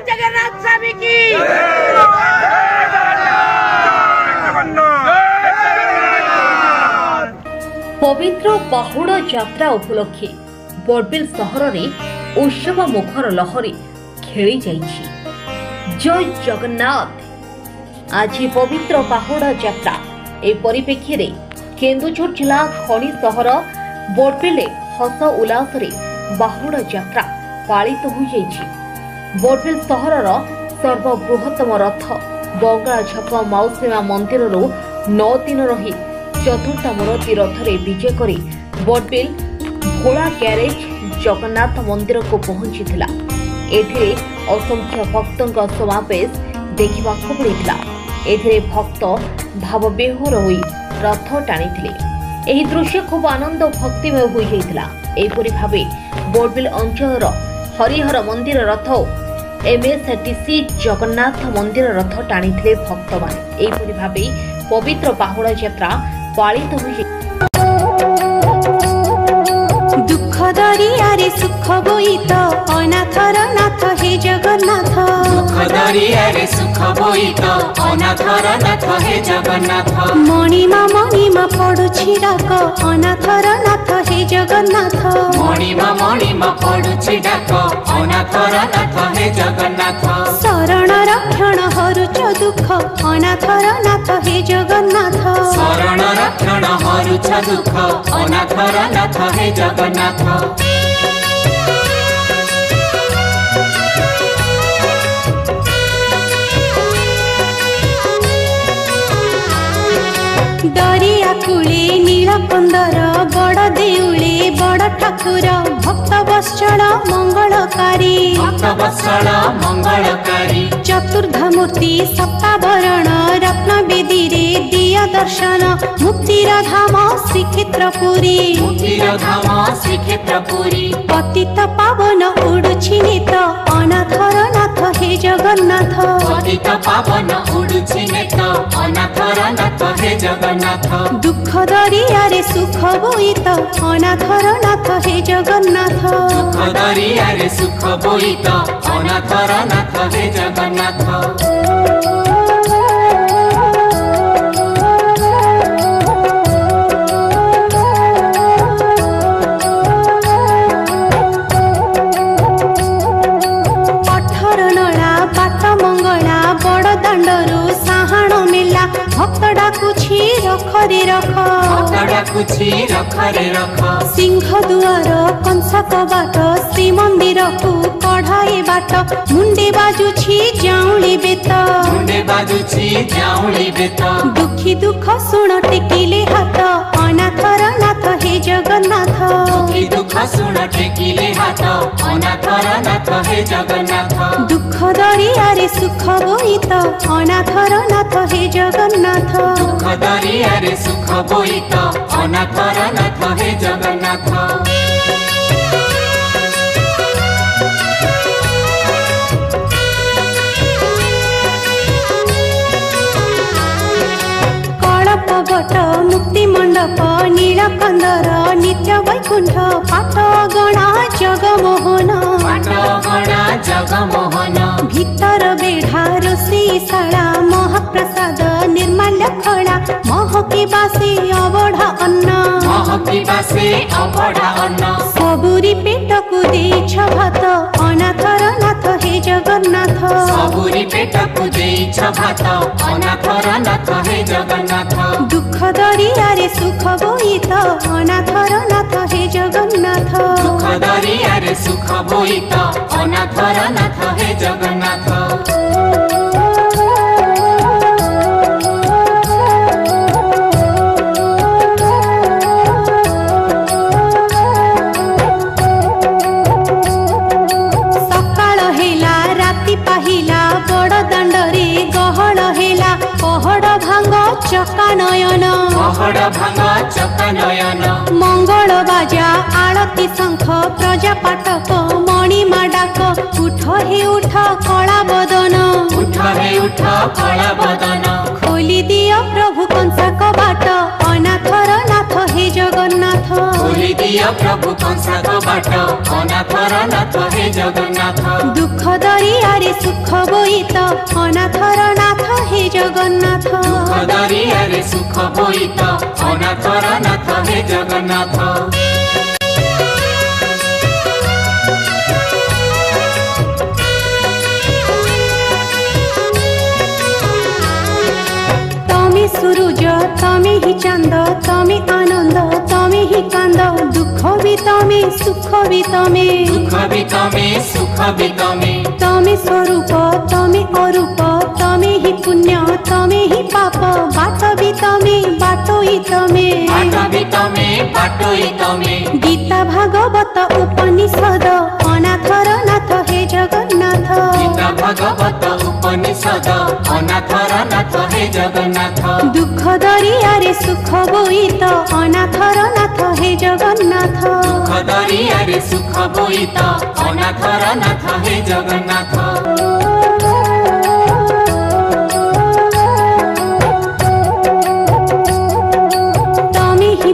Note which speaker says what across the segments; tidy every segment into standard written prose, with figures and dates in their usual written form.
Speaker 1: जगन्नाथ स्वामी की।
Speaker 2: पवित्र बाहुड़ यात्रा उपलक्षे बड़बिल सहर में उत्सव मुखर लहरी खेली जाइछि। जय जगन्नाथ। आज पवित्र बाहुड़ यात्रा ए परिप्रेक्षी रे केन्दुझर जिला खणी सहर बड़बिले हस उल्लास बाहुड़ यात्रा पालित हो जाइछि। बड़बिल सहर सर्वबृहत्तम रथ बंगला छक मौसीमा मंदिर 9 दिन रही चतुर्थ मूर्ति रथरे विजय कर बड़बिल भोला ग्यारेज जगन्नाथ मंदिर को पहुंची। एथिरे असंख्य भक्तों समावेश देखा मिलता। एथिरे भक्त भावविह्वल हो रथ टाणी। यह दृश्य खूब आनंद भक्तिमय हो जाता। एपरी भावे बड़बिल अंचल हरिहर मंदिर रथ MSTC जगन्नाथ मंदिर रथ टाणी भक्त मान। एपरी भावे पवित्र बाहुड़ यात्रा पालित हो।
Speaker 3: दुख दरियारे सुख बोईत अनाथर नाथ हे जगन्नाथ।
Speaker 4: दुख दरियारे सुख बोईत अनाथर नाथ हे जगन्नाथ।
Speaker 3: मणिमा पड़ुछि डाक अनाथर नाथ हे जगन्नाथ।
Speaker 4: मणिमा पड़ुछि डाक अनाथर नाथ हे जगन्नाथ।
Speaker 3: शरण रक्षण हरुच दुख अनाथर नाथ हे जगन्नाथ।
Speaker 4: शरण रक्षण हरुच दुख अनाथर नाथ हे जगन्नाथ।
Speaker 3: दरिया कूले नीलकंदर बड़ देउले बड़ ठाकुर भक्त वत्सल मंगलकारी।
Speaker 4: भक्त वत्सल मंगलकारी।
Speaker 3: चतुर्ध मूर्ति सप्तावरण रत्न बेदी रे दिया दर्शन मुक्तिर धाम श्रीक्षेत्रपुरी।
Speaker 4: मुक्तिर धाम श्रीक्षेत्रपुरी।
Speaker 3: पतित पावन उडुछि नेत अनाथर नाथ हे जगन्नाथ।
Speaker 4: पतित पावन उडुछि नेत अनाथर नाथ हे जगन्नाथ।
Speaker 3: दुख दरियारे सुख बोईत अनाथर नाथ हे जगन्नाथ।
Speaker 4: दुख दरियारे सुख बोईत अनाथर नाथ हे जगन्नाथ।
Speaker 3: भक्त डाकुछि रख रे रख।
Speaker 4: भक्त डाकुछि रख रे रख।
Speaker 3: सिंह दुआर कंसक बाट श्रीमंदिर को कढ़ाई बाट मुंडे बाजुछि जाउली बेत।
Speaker 4: मुंडे बाजुछि जाउली बेत।
Speaker 3: दुखी दुख सुन टेकिले हाथ अनाथर नाथ हे जगन्नाथ।
Speaker 4: दुखी दुख सुन टेकिले हाथ अनाथर नाथ हे जगन्नाथ।
Speaker 3: दुख दरियारे सुख बोईत अनाथर नाथ हे जगन्नाथ।
Speaker 4: दुख दरियारे सुख बोईत अनाथर नाथ हे जगन्नाथ।
Speaker 3: कळपवट मुक्ति मंडप नीलकंदर नित्य वैकुंठ पाठ गणा जगमोहन।
Speaker 4: पाठ गणा जगमोहन।
Speaker 3: भीतर बेढ़ा रोषेईशाला महाप्रसाद निर्माल्य खड़ा महकी बासे अबढ़ा अन्न।
Speaker 4: महकी बासे अबढ़ा अन्न।
Speaker 3: सबुरी पेट को देछ भात अनाथर नाथ हे जगन्नाथ।
Speaker 4: सबुरी पेट को देछ भात अनाथर नाथ हे जगन्नाथ।
Speaker 3: दुख दरियारे सुख बोईत अनाथर नाथ हे जगन्नाथ।
Speaker 4: दुख दरियारे सुख बोईत अनाथर नाथ हे जगन्नाथ।
Speaker 3: चका नयन।
Speaker 4: पहड़ भांग चका नयन।
Speaker 3: मंगल बाजा आरती शंख प्रजा पाटक मणिमा डाक उठ हे उठ कला बदन।
Speaker 4: उठ हे उठ कला बदन।
Speaker 3: खोली दिया प्रभु कंसा कबाट अनाथर नाथ हे जगन्नाथ।
Speaker 4: खोली दिया प्रभु कंसा बाट अनाथर नाथ हे जगन्नाथ
Speaker 3: दुख दरियारे सुख बोईत अनाथर नाथ हे जगन्नाथ
Speaker 4: दरियारे सुख बोईत अनाथर नाथ हे जगन्नाथ
Speaker 3: सूरज तमे ही चांद तमे आनंद तमे ही कांद दुख भी तमे सुख भी तमे
Speaker 4: दुख भी तमे सुख भी तमे
Speaker 3: तमे स्वरूप तमे अरूप तमे ही पुण्य तमे ही पाप बाट भी तमे बाटोई तमे
Speaker 4: बाट भी तमे बाटोई तमे
Speaker 3: गीता भागवत उपनिषद अनाथर नाथ हे जगन्नाथ
Speaker 4: गीता भागवत उपनिषद अनाथर नाथ हे जगन्नाथ
Speaker 3: दुख दरियारे सुख बोईत अनाथर नाथ हे जगन्नाथ
Speaker 4: दुख दरियारे सुख बोईत अनाथर नाथ हे जगन्नाथ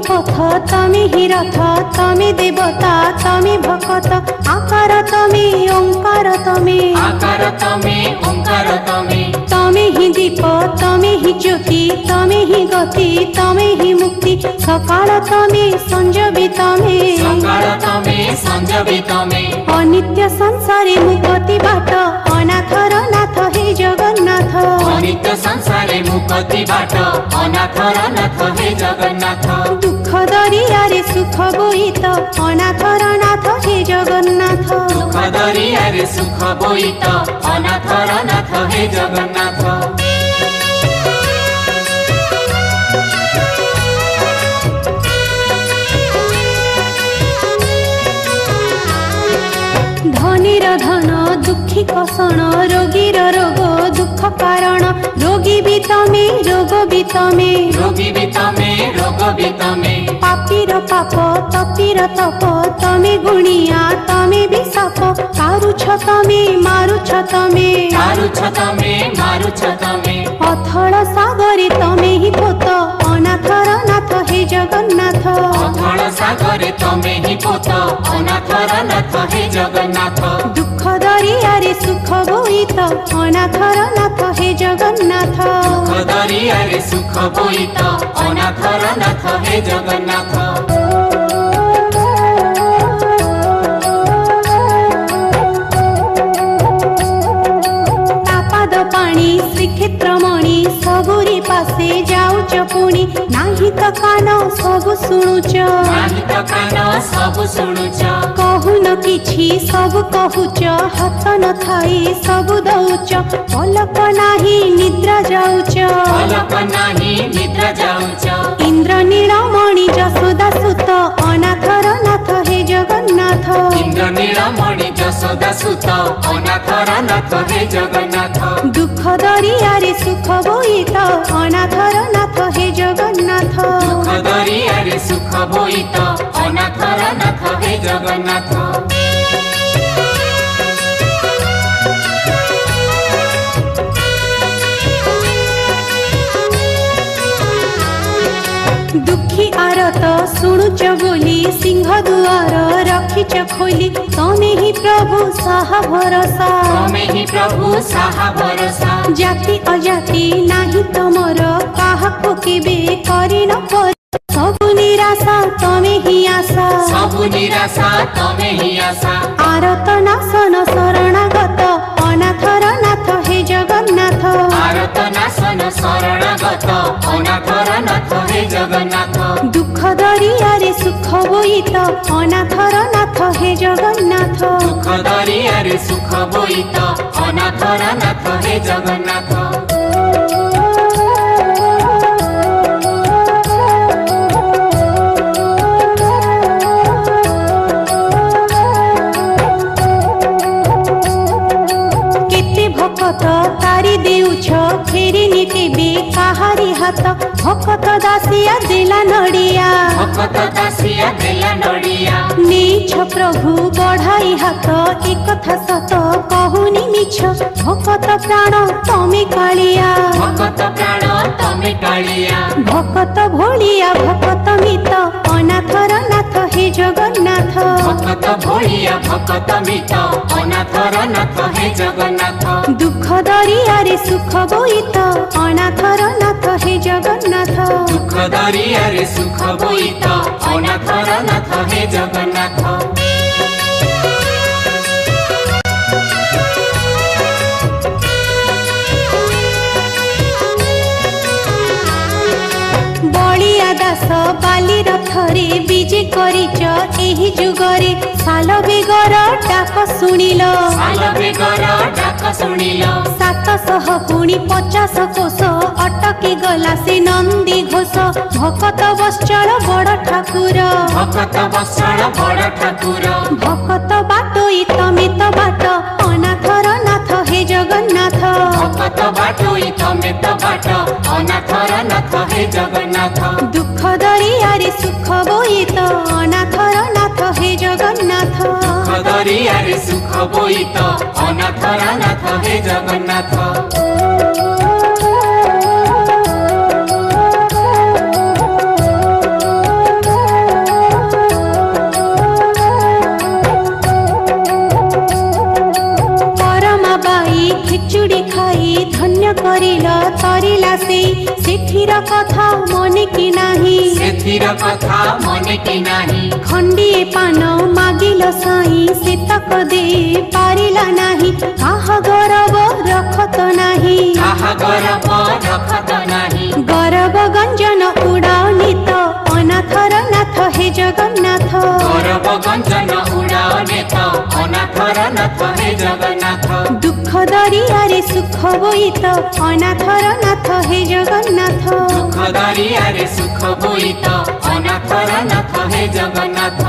Speaker 3: पथ तमे ही रथ तमे देवता तमे भक्त आकार तमे ओंकार तमे
Speaker 4: आकार तमे ओंकार तमे
Speaker 3: तमे ही दीप तमे ही ज्योति तमे ही गति तमे ही मुक्ति सकाळ तमे संजबी तमे
Speaker 4: सकाळ तमे संजबी तमे
Speaker 3: अनित्य संसारे मुक्ति बाट अनाथर नाथ हे जगन्नाथ
Speaker 4: अनित्य संसारे मुक्ति बाट अनाथर नाथ हे जगन्नाथ
Speaker 3: दुख दरियारे सुख बोईत अनाथर नाथ हे जगन्नाथ
Speaker 4: दुख दरियारे सुख बोईत अनाथर नाथ हे जगन्नाथ
Speaker 3: धनीर धन दुखी कषण रोगीर रोग दुख कारण रोगी भी तमे रोग भी तमे
Speaker 4: रोगी भी तमे रोग भी तमे
Speaker 3: पापीर पाप तपीर तप तमे गुणिया तमे भी सप कारुछ तमे मारुछ तमे
Speaker 4: मारुछ तमे मारुछ तमे
Speaker 3: अथळ सागरे तमे ही पोत अनाथर नाथ हे जगन्नाथ
Speaker 4: अथळ सागरे तमे ही पोत अनाथर नाथ हे जगन्नाथ
Speaker 3: दुख दरियारे सुख बोईत अनाथर नाथ हे जगन्नाथ
Speaker 4: दुख दरियारे सुख बोईत अनाथर नाथ हे जगन्नाथ
Speaker 3: तापाद पाणी श्रीक्षेत्र मणि सबुरी पासे जाऊच पुणी नाही त कान सबु शुणुच
Speaker 4: नाही त कान सबु शुणुच
Speaker 3: कहून किछि सबु कहुच हाथ न थाई सबु दउच पलक नाही निद्रा जाऊच
Speaker 4: पलक नाही निद्रा जाऊच
Speaker 3: इंद्र नीलमणि जसोदा सुत अनाथर नाथ हे जगन्नाथ
Speaker 4: इंद्र नीलमणि जसोदा सुत अनाथर नाथ हे जगन्नाथ
Speaker 3: दुख दरियारे सुख बोईत अनाथर नाथ हे जगन्नाथ
Speaker 4: दुख दरियारे सुख बोईत अनाथर नाथ हे जगन्नाथ
Speaker 3: दुखी आरत शुणुच बोली सिंह दुआर रखिच खोली तमे ही प्रभु साहा भरोसा
Speaker 4: तमे ही प्रभु साहा भरोसा
Speaker 3: जाति अजाति नाही तमर काहाको केबे करिन पर सबु निराशा तमे ही आशा
Speaker 4: सबु निराशा तमे ही आशा
Speaker 3: आरत नाशन शरणागत अनाथर नाथ हे जगन्नाथ
Speaker 4: आरत नाशन शरणागत अनाथर नाथ हे जगन्नाथ
Speaker 3: दुख दरियारे सुख बोईत अनाथर नाथ हे जगन्नाथ
Speaker 4: दुख दरियारे सुख बोईत अनाथर नाथ हे जगन्नाथ
Speaker 3: तारी देउछ फेरि निकेबे काहारी हात भक्त दासिया देला नडिया
Speaker 4: भक्त दासिया देला नडिया
Speaker 3: नेछ प्रभु बढाई हात एक कथा सत कहूनी बोईछ भकत प्राण तमे कालिया
Speaker 4: भकत प्राण तमे कालिया
Speaker 3: भकत भोलिया भकत मित अनाथर नाथ हे जगन्नाथ
Speaker 4: भकत भोलिया भकत मित अनाथर नाथ हे जगन्नाथ
Speaker 3: दुख दरियारे सुख बोईत अनाथर नाथ हे जगन्नाथ
Speaker 4: दुख दरियारे सुख बोईत अनाथर नाथ हे जगन्नाथ
Speaker 3: बलिया दास बाली रथरे विजे करिच एही जुगरे साल बेगर डाक शुणिल
Speaker 4: साल बेगर डाक शुणिल
Speaker 3: 700 पुणी 50 कोश अटकी गला से नंदी घोष भकत वत्सल बड़ ठाकुर
Speaker 4: भकत वत्सल बड़ ठाकुर
Speaker 3: भकत बाटोई तमे तो बाट अनाथर नाथ हे जगन्नाथ
Speaker 4: भकत बाटोई तमे तो बाट अनाथर नाथ हे जगन्नाथ
Speaker 3: दुख दरियारे सुख बोईत अनाथर नाथ हे जगन्नाथ
Speaker 4: दुख दरियारे सुख बोईत अनाथर नाथ हे जगन्नाथ
Speaker 3: खिचुड़ी खाई धन्य करिला तरिला से सेठीर कथा मने कि नाही
Speaker 4: सेठीर कथा मने कि नाही
Speaker 3: खंडिए पान मागिल साई से तक दे पारिला नाही आह गौरव रखत नाही
Speaker 4: आह गौरव रखत नाही
Speaker 3: गौरव गंजन उड़ानित अनाथर नाथ हे जगन्नाथ
Speaker 4: गौरव गंजन उड़ानित अनाथर नाथ हे जगन्नाथ
Speaker 3: दुख दरियारे सुख बोईत अनाथर नाथ हे जगन्नाथ
Speaker 4: दुख दरियारे सुख बोईत अनाथर नाथ हे जगन्नाथ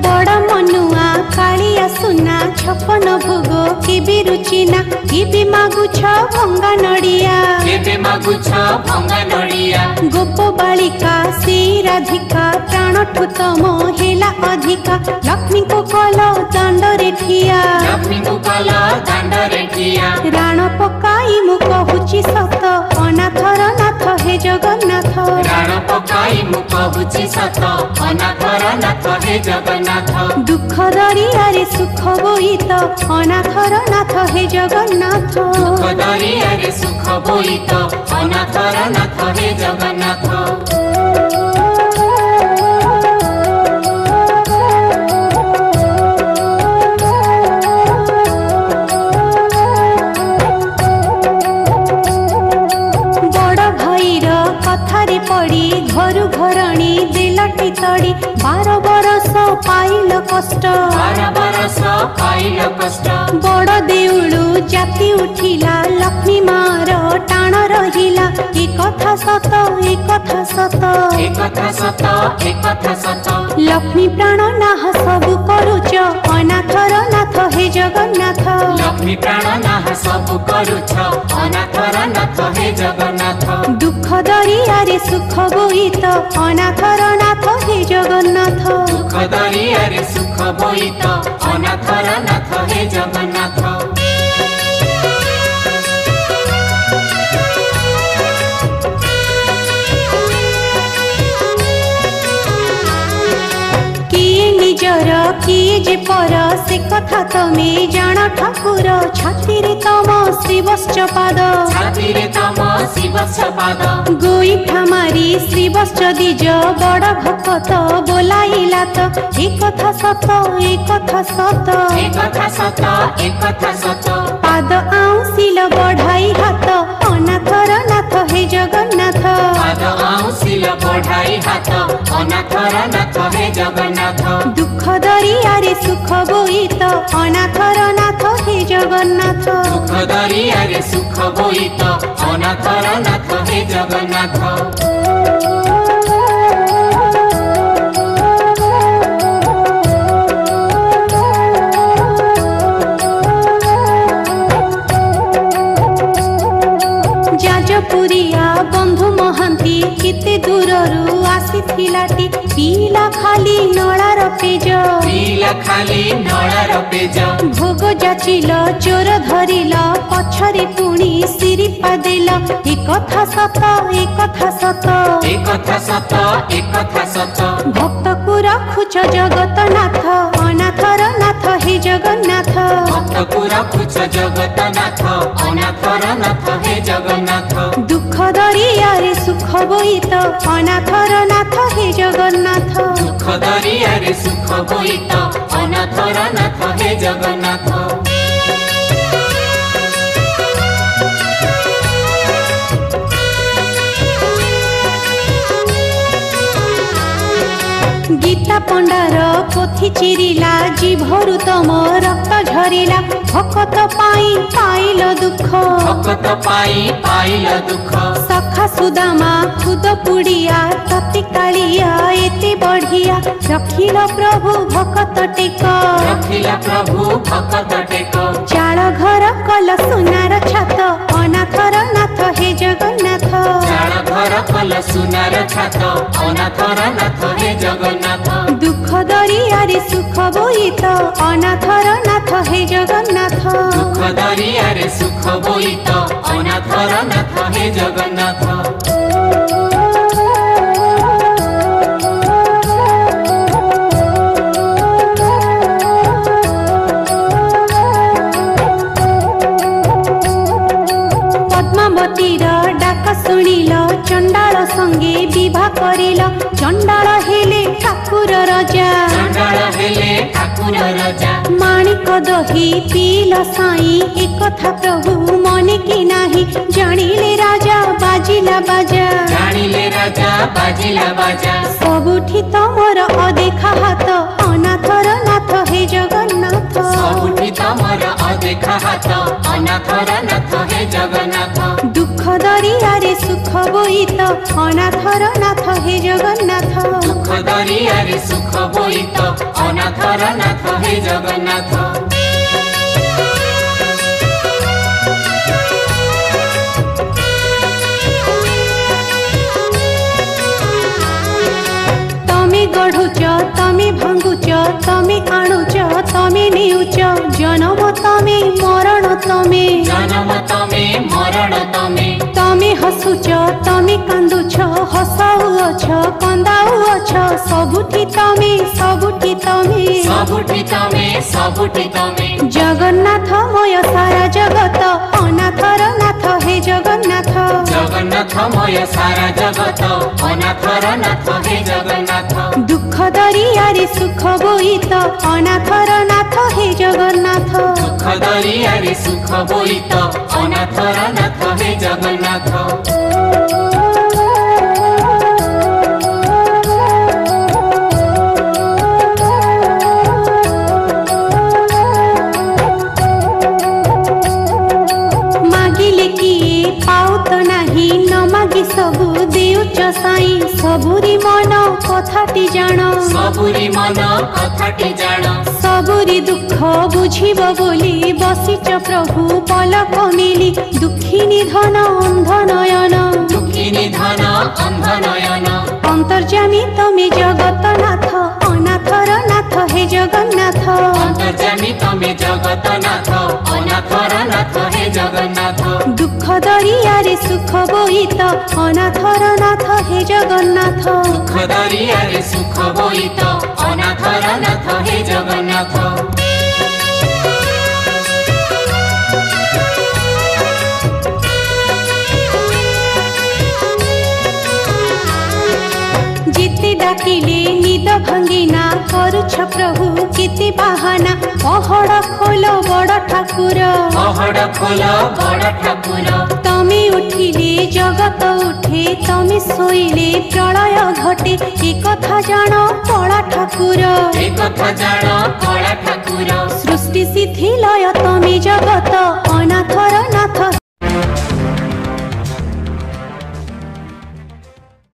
Speaker 3: बड़ मनुआ कालिया सुना 56 भोग केबे रुचिना केबे मागुछ भंगा नडिया
Speaker 4: केबे मागुछ भंगा नडिया
Speaker 3: गोप बालिका से राधिका प्राणठु तम हेला अधिका लक्ष्मी को कल दांडरे ठिया
Speaker 4: लक्ष्मी को कल दांडरे ठिया
Speaker 3: राण पकाई मु कहूची सत अनाथर नाथ हे जगन्नाथ
Speaker 4: राण पकाई मु कहूची सत अनाथर नाथ हे जगन्नाथ
Speaker 3: दुख दरियारे सुख बोईत अनाथर नाथ हे जगन्नाथ
Speaker 4: दुख दरियारे सुख बोईत अनाथर नाथ हे जगन्नाथ
Speaker 3: कथारे पड़ी घरु घरणी दिलटी तड़ी 12 बरस पाइल कष्ट
Speaker 4: 12 बरस पाइल कष्ट
Speaker 3: बड़ देउलु जाति उठिला लक्ष्मी मार टाण रहिला ए कथा सत ए कथा सत
Speaker 4: ए कथा सत ए कथा सत
Speaker 3: लक्ष्मी प्राण नाह सबु करुच अनाथर नाथ हे जगन्नाथ
Speaker 4: लक्ष्मी प्राण नाह सबु करुच अनाथर नाथ हे जगन्नाथ
Speaker 3: दुख दरियारे सुख बोईत अनाथर नाथ हे जगन्नाथ
Speaker 4: दुख दरियारे सुख बोईत अनाथर नाथ हे जगन्नाथ निजर किए जे पर से कथा तमे जान ठाकुर छाती रे तम श्रीवत्स पाद छाती रे तम श्रीवत्स पाद गोईठा मारी श्रीवत्स दिज बड़ भक्त बोलाइला तो एक कथा सत एक कथा सत एक कथा सत एक कथा सत पाद आउसिल बढ़ाई हाथ अनाथर नाथ हे जगन्नाथ पाद आउसिल बढ़ाई हाथ अनाथर नाथ हे जगन्नाथ दुख दरियारे सुख बोईत अनाथर नाथ हे जगन्नाथ दुख दरियारे सुख बोईत अनाथर नाथ हे जगन्नाथ जाजपुरिया बंधु महांती
Speaker 3: दूररू आसीथिलाटी पीला खाली नଳାର पेज
Speaker 4: पीला खाली नଳାର पेज
Speaker 3: भोग जाचिल चोर धरिल पछरे पुणी सिरी पादेल ए कथा सत ए कथा सत
Speaker 4: ए कथा सत ए कथा सत
Speaker 3: भक्त को रखुच जगतनाथ अनाथर नाथ हे जगन्नाथ
Speaker 4: भक्त को रखुच जगतनाथ अनाथर नाथ हे जगन्नाथ
Speaker 3: दुख दरियारे सुख बोईत अनाथर नाथ हे जगन्नाथ
Speaker 4: दुख दरियारे सुख बोईत अनाथर नाथ हे जगन्नाथ
Speaker 3: गीता पंडार पोथी चिरिला जीभरु तम रक्त झरिला भक्त पाई पाइल दुख
Speaker 4: भक्त पाई पाइल दुख
Speaker 3: सखा सुदामा खुद पुड़िया तती कालिया एते बढ़िया रखिल प्रभु भक्त टेक
Speaker 4: रखिला प्रभु भक्त टेक
Speaker 3: चाल घर कल सुनार छात अनाथर नाथ हे जगन्नाथ
Speaker 4: चाल घर कल सुनार छात अनाथर नाथ हे जगन्नाथ
Speaker 3: दुख दरियारे सुख बोईत अनाथर नाथ हे जगन्नाथ
Speaker 4: दुख दरियारे सुख बोईत अनाथर नाथ हे जगन्नाथ
Speaker 3: पद्मावतीर डाक शुणिल चंडाल संगे विवाह करिल चंडाल हेले ठाकुर राजा
Speaker 4: चंडाल हेले ठाकुर राजा
Speaker 3: माणिक दही पील साई एक कथा प्रभु मने कि नाही जानिले राजा बाजिला बाजा
Speaker 4: जानिले राजा बाजिला बाजा
Speaker 3: सबुठी तमर अदेखा हाथ अनाथर नाथ हे जगन्नाथ
Speaker 4: सबुठी तमर अदेखा हाथ अनाथर नाथ हे जगन्नाथ
Speaker 3: दुख दरियारे सुख बोईत अनाथर नाथ हे जगन्नाथ
Speaker 4: दुख दरियारे सुख बोईत अनाथर नाथ हे जगन्नाथ
Speaker 3: तमे गढ़ुच तमे भांगुच तमे आणुच तमे नेउच जन्म तमे मरण तमे
Speaker 4: जन्म तमे मरण तमे
Speaker 3: तमे हसुच तमे कांदुछ हसाउछ कंदाउछ सबुठी तमे सबुठी तमे
Speaker 4: सबुठी तमे सबुठी तमे
Speaker 3: जगन्नाथमय सारा जगत अनाथर नाथ हे जगन्नाथ
Speaker 4: जगन्नाथमय सारा जगत अनाथर नाथ हे जगन्नाथ
Speaker 3: दुख दरियारे सुख बोईत अनाथर नाथ हे जगन्नाथ
Speaker 4: दुख दरियारे सुख बोईत अनाथर नाथ हे जगन्नाथ
Speaker 3: मागिले किए पाउत नाही न मागी सबु देउच साई सबुरी मन कथाटी जान
Speaker 4: सबुरी मन कथाटी जान
Speaker 3: सबुरी दुख बुझिब बोली बसिच प्रभु पलक मिली दुखिनी धन अंध नयन
Speaker 4: दुखिनी धन अंध नयन
Speaker 3: अंतर्जामी तमे जगतनाथ अनाथर नाथ हे जगन्नाथ
Speaker 4: अंतर्जामी तमे जगतनाथ अनाथर नाथ हे जगन्नाथ
Speaker 3: दुख दरियारे सुख बोईत अनाथर नाथ हे जगन्नाथ
Speaker 4: दुख दरियारे सुख बोईत अनाथर नाथ हे जगन्नाथ
Speaker 3: जिते डाकिले निद भांगिना करुछ प्रभु केते बाहाना पहड़ खोल बड़ ठाकुर
Speaker 4: पहड़ खोल बड़ ठाकुर
Speaker 3: तमे उठिले जगत उठे तमे सोइले प्रलय घटे ए कथा जान कला ठाकुर
Speaker 4: ए कथा जान कला ठाकुर
Speaker 3: सृष्टि शिथिलय